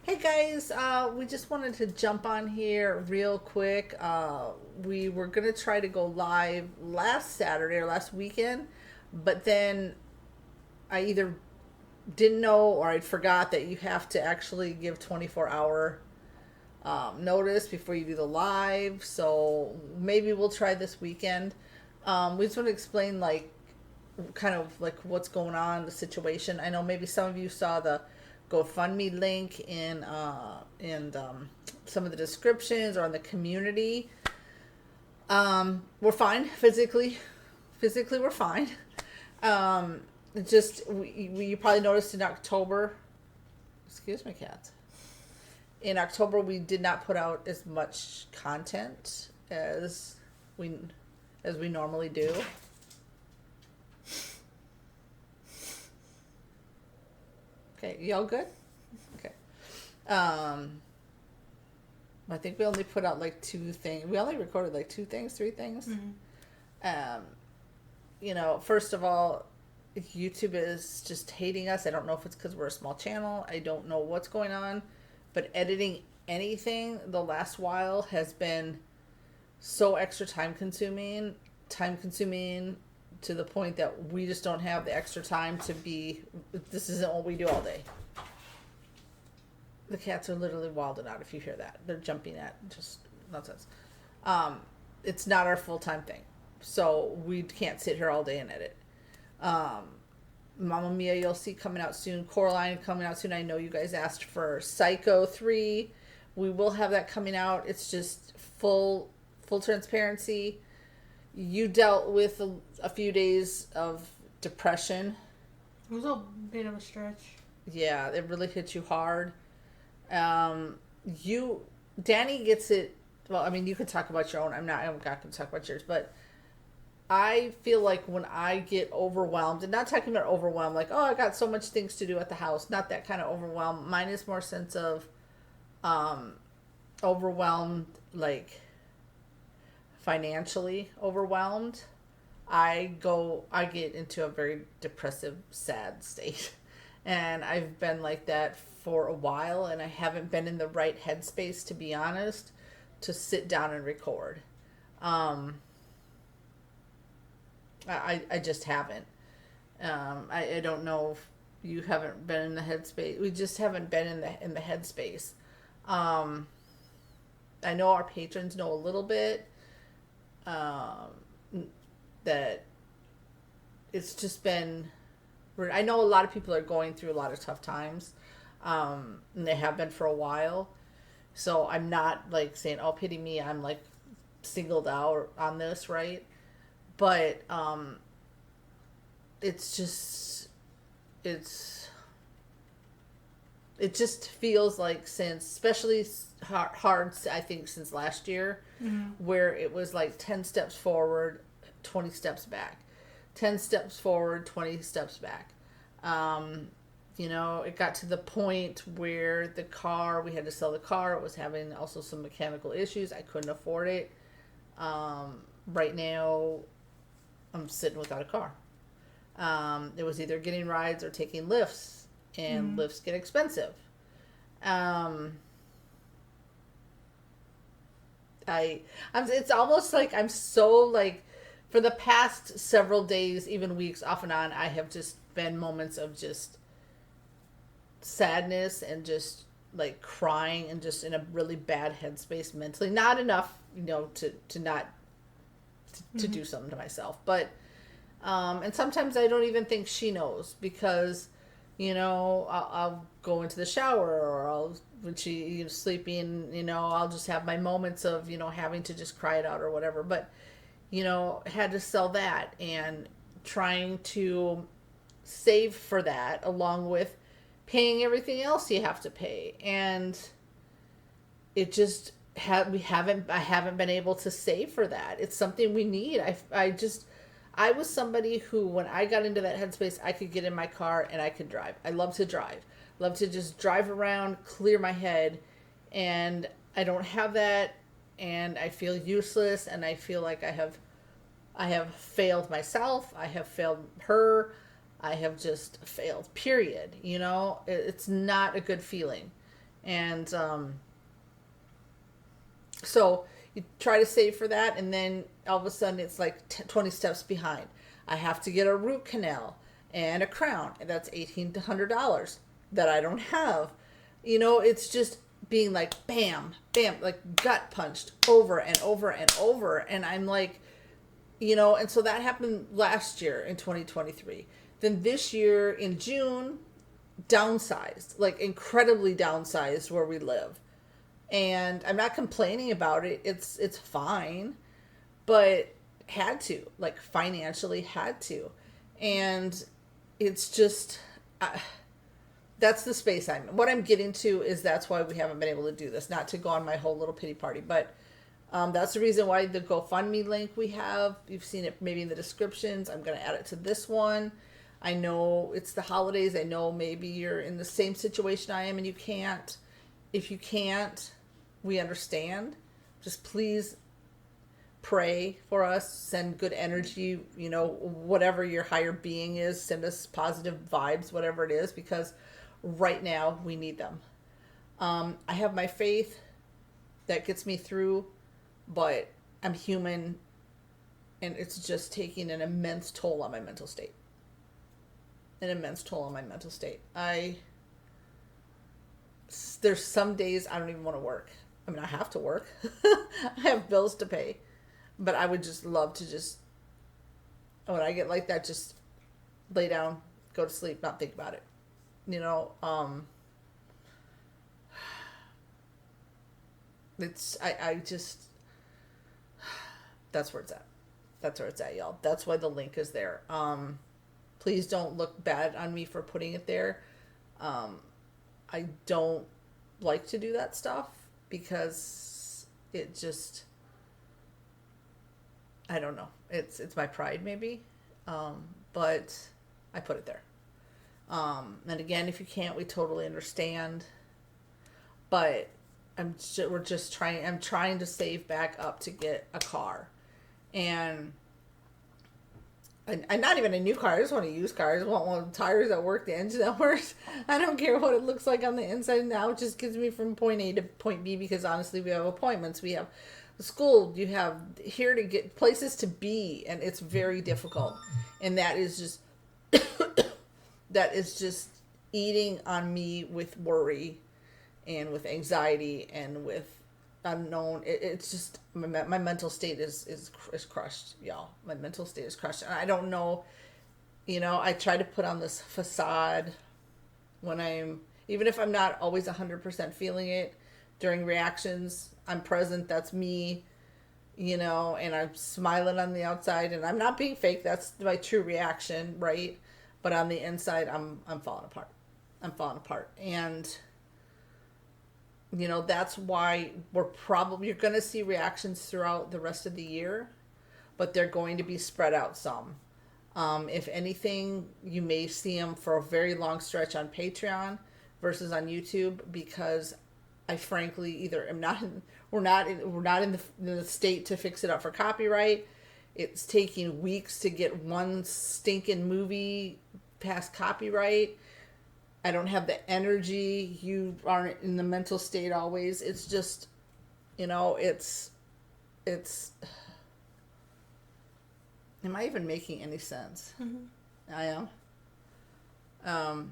Hey guys, we just wanted to jump on here real quick. We were gonna try to go live last Saturday or last weekend, but then I either didn't know or I forgot that you have to actually give 24-hour notice before you do the live. So maybe we'll try this weekend. We just want to explain kind of like what's going on, the situation. I know maybe some of you saw the GoFundMe link in some of the descriptions or in the community. We're fine physically. Physically, we're fine. Just you probably noticed in October. Excuse me, cat. In October, we did not put out as much content we as we normally do. Okay, y'all good? Okay. I think we only put out like 2 things. We only recorded like 2 things, 3 things. First of all, YouTube is just hating us. I don't know if it's because we're a small channel. I don't know what's going on. But editing anything the last while has been so extra time consuming to the point that we just don't have the extra time this isn't what we do all day. The cats are literally wilding out if you hear that. They're jumping at just nonsense. It's not our full-time thing. So we can't sit here all day and edit. Mamma Mia, you'll see coming out soon. Coraline coming out soon. I know you guys asked for Psycho 3. We will have that coming out. It's just full transparency. You dealt with a few days of depression. It was a bit of a stretch. Yeah, it really hit you hard. Danny gets it. Well, I mean, you can talk about your own. I'm not going to talk about yours, but I feel like when I get overwhelmed, and not talking about overwhelmed, like, oh, I got so much things to do at the house. Not that kind of overwhelmed. Mine is more sense of overwhelmed, like financially overwhelmed. I get into a very depressive, sad state. And I've been like that for a while, and I haven't been in the right headspace, to be honest, to sit down and record. I just haven't. I don't know if you haven't been in the headspace. We just haven't been in the headspace. I know our patrons know a little bit. That it's just been. I know a lot of people are going through a lot of tough times, and they have been for a while. So I'm not like saying, "Oh, pity me." I'm like singled out on this, right? But it just feels like especially hard. I think since last year, where it was like 10 steps forward, 20 steps back. 10 steps forward, 20 steps back. It got to the point where we had to sell the car. It was having also some mechanical issues. I couldn't afford it. Right now, I'm sitting without a car. It was either getting rides or taking lifts, and lifts get expensive. It's almost like I'm so like, for the past several days, even weeks off and on, I have just been moments of just sadness and just like crying and just in a really bad headspace mentally. Not enough, to do something to myself. But, and sometimes I don't even think she knows because, I'll go into the shower or when she's sleeping, I'll just have my moments of, having to just cry it out or whatever. But, had to sell that and trying to save for that along with paying everything else you have to pay. And it just I haven't been able to save for that. It's something we need. I was somebody who, when I got into that headspace, I could get in my car and I could drive. I love to drive. Love to just drive around, clear my head. And I don't have that. And I feel useless, and I feel like I have failed myself. I have failed her. I have just failed, period. It's not a good feeling. And so you try to save for that, and then all of a sudden it's like 20 steps behind. I have to get a root canal and a crown, and that's $1,800 that I don't have. It's just being like bam, bam, like gut punched over and over and over. And I'm like, and so that happened last year in 2023. Then this year in June, downsized, like incredibly downsized where we live. And I'm not complaining about it. It's fine, but had to, like financially had to. And it's just that's the space I'm in. What I'm getting to is that's why we haven't been able to do this. Not to go on my whole little pity party, but that's the reason why the GoFundMe link we have, you've seen it maybe in the descriptions. I'm going to add it to this one. I know it's the holidays. I know maybe you're in the same situation I am and you can't. If you can't, we understand. Just please pray for us. Send good energy, whatever your higher being is. Send us positive vibes, whatever it is, because right now we need them. I have my faith that gets me through, but I'm human, and it's just taking an immense toll on my mental state. There's some days I don't even want to work. I mean, I have to work. I have bills to pay, but I would just love to when I get like that, just lay down, go to sleep, not think about it. I just, that's where it's at. That's where it's at, y'all. That's why the link is there. Please don't look bad on me for putting it there. I don't like to do that stuff because it just, I don't know. It's my pride maybe. But I put it there. And again, if you can't, we totally understand. But I'm trying to save back up to get a car. And not even a new car. I just want a used car. I just want one of the tires that work, the engine that works. I don't care what it looks like on the inside now. It just gets me from point A to point B, because honestly, we have appointments. We have school. You have here to get places to be, and it's very difficult. And that is just eating on me with worry and with anxiety and with unknown. It's just my mental state is crushed, y'all. My mental state is crushed, and I don't know. I try to put on this facade when even if I'm not always 100% feeling it during reactions. I'm present. That's me, and I'm smiling on the outside, and I'm not being fake. That's my true reaction, right? But on the inside, I'm falling apart. And that's why you're going to see reactions throughout the rest of the year, but they're going to be spread out some. If anything, you may see them for a very long stretch on Patreon versus on YouTube, because I frankly either we're not in the state to fix it up for copyright. It's taking weeks to get one stinking movie past copyright. I don't have the energy. You aren't in the mental state always. It's just, it's, am I even making any sense? Mm-hmm. I am. I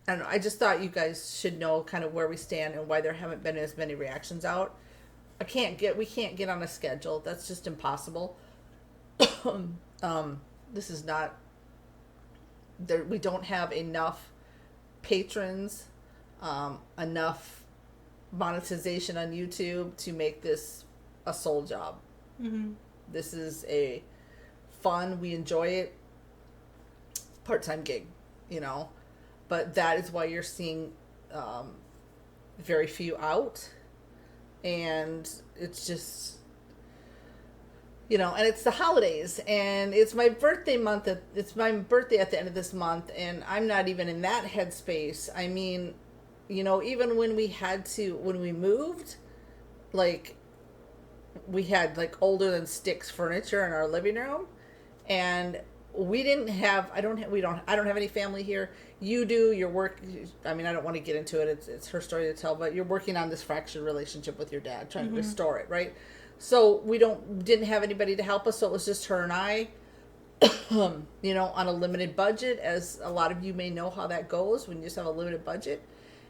don't know. I just thought you guys should know kind of where we stand and why there haven't been as many reactions out. We can't get on a schedule. That's just impossible. This is not, we don't have enough patrons, enough monetization on YouTube to make this a sole job. Mm-hmm. This is a fun, we enjoy it, part-time gig, but that is why you're seeing very few out, and it's just, and it's the holidays, and it's my birthday month. It's my birthday at the end of this month, and I'm not even in that headspace. I mean, even when we moved, like, we had like older than sticks furniture in our living room, and we didn't have, I don't have any family here. You do, your work, I mean, I don't want to get into it. It's her story to tell, but you're working on this fractured relationship with your dad, trying to restore it, right? So didn't have anybody to help us. So it was just her and I, on a limited budget, as a lot of you may know how that goes when you just have a limited budget.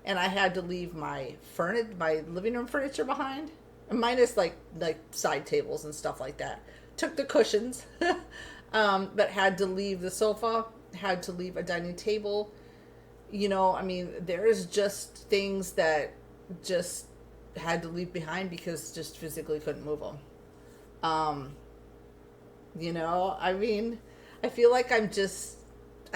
And I had to leave my living room furniture behind, minus like side tables and stuff like that. Took the cushions, but had to leave the sofa, had to leave a dining table. I mean, there's just things that just had to leave behind because just physically couldn't move them. I mean, I feel like I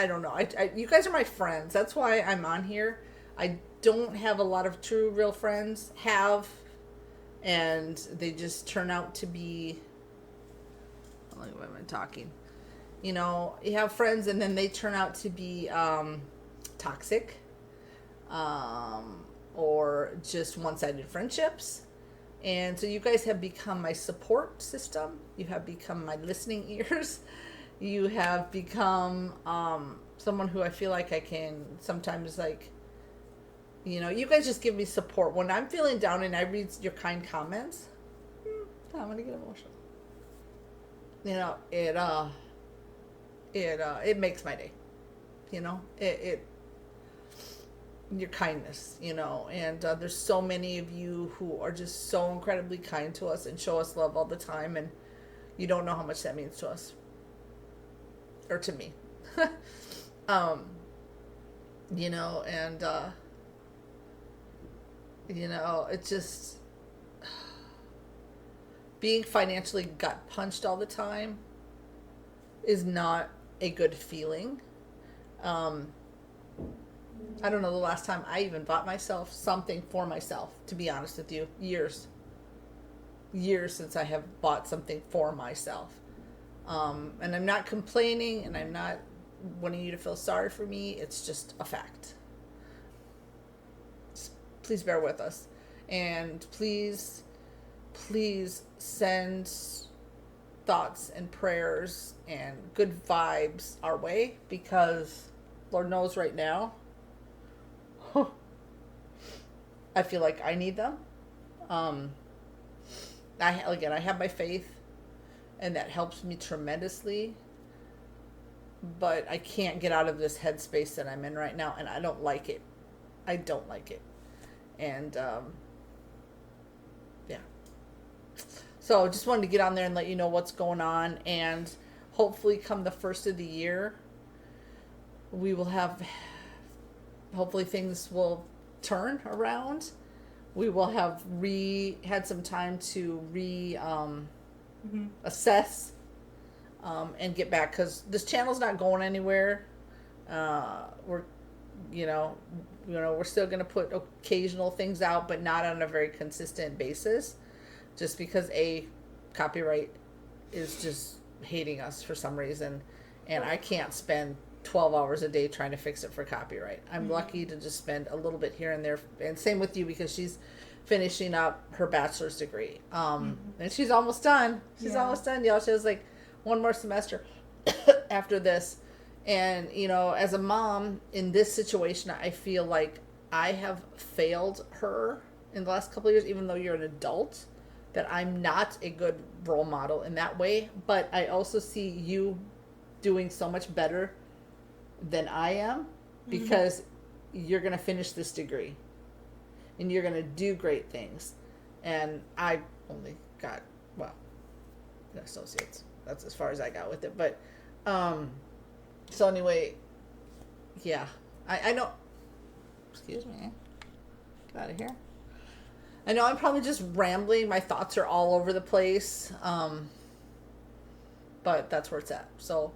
don't know. You guys are my friends. That's why I'm on here. I don't have a lot of true, real friends. And they just turn out to be, why am I talking? You have friends and then they turn out to be toxic, or just one-sided friendships. And so you guys have become my support system. You have become my listening ears. You have become someone who I feel like I can sometimes, you guys just give me support. When I'm feeling down and I read your kind comments, I'm going to get emotional. It makes my day. Your kindness, and there's so many of you who are just so incredibly kind to us and show us love all the time, and you don't know how much that means to us or to me. It's just being financially gut punched all the time is not a good feeling. I don't know the last time I even bought myself something for myself, to be honest with you. Years since I have bought something for myself. And I'm not complaining, and I'm not wanting you to feel sorry for me. It's just a fact. Please bear with us. And please send thoughts and prayers and good vibes our way, because Lord knows right now, I feel like I need them. I have my faith, and that helps me tremendously. But I can't get out of this headspace that I'm in right now, and I don't like it. I don't like it. And yeah. So just wanted to get on there and let you know what's going on, and hopefully come the first of the year, we will have, hopefully things will turn around. We will have had some time to assess and get back, because this channel's not going anywhere. We're still going to put occasional things out, but not on a very consistent basis, just because copyright is just hating us for some reason, and I can't spend 12 hours a day trying to fix it for copyright. I'm lucky to just spend a little bit here and there, and same with you, because she's finishing up her bachelor's degree, and she's almost done. Almost done, y'all. She has like one more semester after this. And as a mom in this situation, I feel like I have failed her in the last couple of years, even though you're an adult, that I'm not a good role model in that way. But I also see you doing so much better than I am, because you're going to finish this degree and you're going to do great things. And I only got, an associate's. That's as far as I got with it. But, so anyway, yeah, I know, excuse me, get out of here. I know I'm probably just rambling. My thoughts are all over the place. But that's where it's at. So,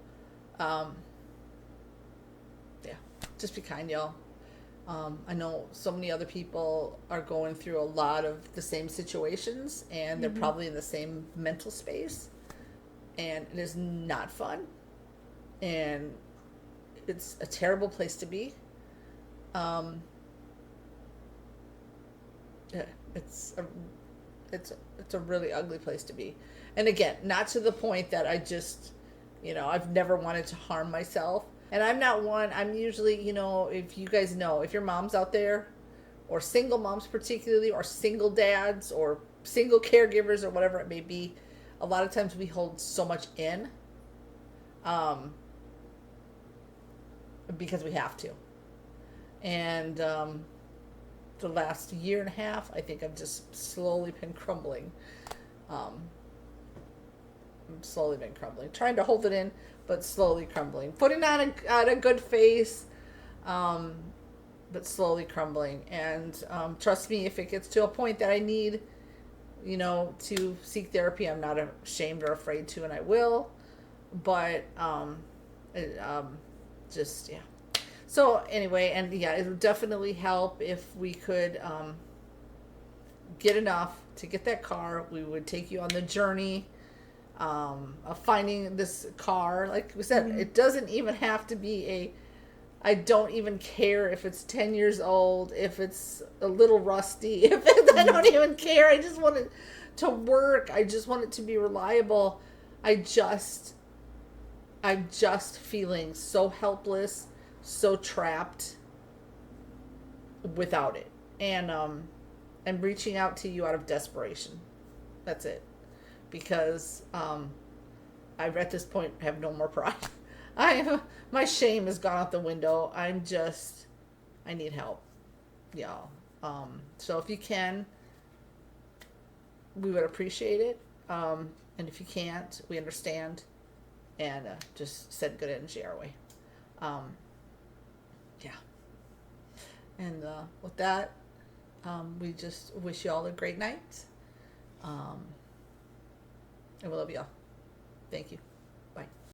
yeah, just be kind, y'all. I know so many other people are going through a lot of the same situations, and they're probably in the same mental space, and it is not fun, and it's a terrible place to be. It's a really ugly place to be. And again, not to the point that I just, I've never wanted to harm myself. And I'm not one, I'm usually, if you guys know, if your mom's out there, or single moms particularly, or single dads, or single caregivers, or whatever it may be, a lot of times we hold so much in um, because we have to. And the last year and a half, I think I've just slowly been crumbling. Um, slowly been crumbling. Trying to hold it in, but slowly crumbling. Putting on a good face, but slowly crumbling. And trust me, if it gets to a point that I need, to seek therapy, I'm not ashamed or afraid to, and I will. But it, just yeah. So anyway, and yeah, it would definitely help if we could get enough to get that car. We would take you on the journey of finding this car. Like we said, it doesn't even have to be I don't even care if it's 10 years old, if it's a little rusty, I don't even care. I just want it to work. I just want it to be reliable. I'm just feeling so helpless, so trapped without it. And I'm reaching out to you out of desperation. That's it. Because I at this point have no more pride. My shame has gone out the window. I need help, y'all. So if you can, we would appreciate it. And if you can't, we understand. And just send good energy our way. Yeah. And with that, we just wish you all a great night. And we love you all. Thank you. Bye.